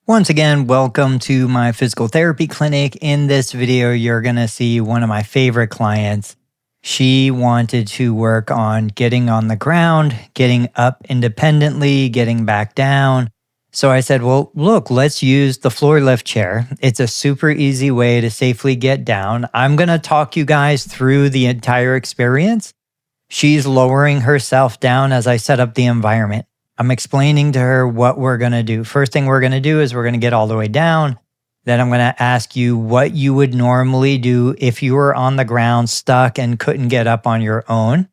Once again, welcome to my physical therapy clinic. In this video, you're going to see one of my favorite clients. She wanted to work on getting on the ground, getting up independently, getting back down. So I said, well, look, let's use the floor lift chair. It's a super easy way to safely get down. I'm going to talk you guys through the entire experience. She's lowering herself down as I set up the environment. I'm explaining to her what we're going to do. First thing we're going to do is we're going to get all the way down. Then I'm going to ask you what you would normally do if you were on the ground, stuck, and couldn't get up on your own.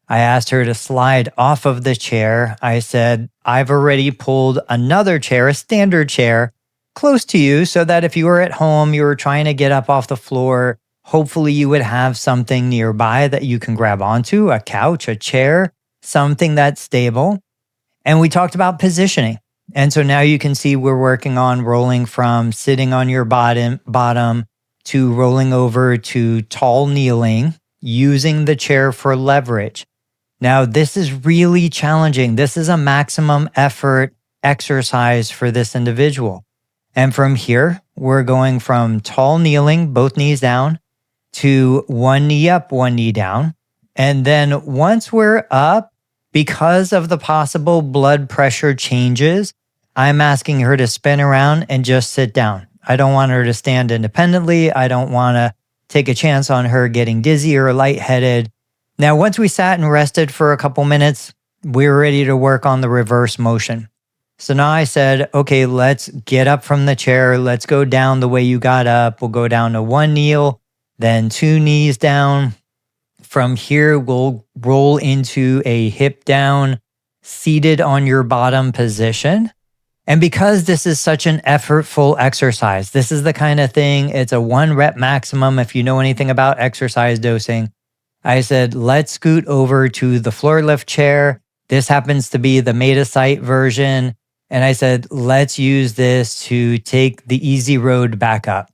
I asked her to slide off of the chair. I said, I've already pulled another chair, a standard chair, close to you so that if you were at home, you were trying to get up off the floor, hopefully you would have something nearby that you can grab onto, a couch, a chair, something that's stable. And we talked about positioning. And so now you can see we're working on rolling from sitting on your bottom to rolling over to tall kneeling, using the chair for leverage. Now, this is really challenging. This is a maximum effort exercise for this individual. And from here, we're going from tall kneeling, both knees down, to one knee up, one knee down. And then once we're up, because of the possible blood pressure changes, I'm asking her to spin around and just sit down. I don't want her to stand independently. I don't want to take a chance on her getting dizzy or lightheaded. Now, once we sat and rested for a couple minutes, we were ready to work on the reverse motion. So now I said, okay, let's get up from the chair. Let's go down the way you got up. We'll go down to one kneel, then two knees down. From here, we'll roll into a hip down, seated on your bottom position. And because this is such an effortful exercise, this is the kind of thing, it's a 1 rep maximum if you know anything about exercise dosing. I said, let's scoot over to the floor lift chair. This happens to be the Metasite version. And I said, let's use this to take the easy road back up.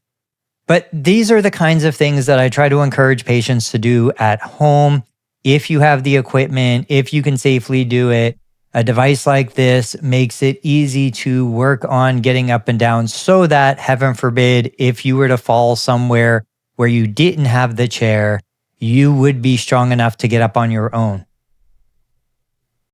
But these are the kinds of things that I try to encourage patients to do at home. If you have the equipment, if you can safely do it, a device like this makes it easy to work on getting up and down so that, heaven forbid, if you were to fall somewhere where you didn't have the chair, you would be strong enough to get up on your own.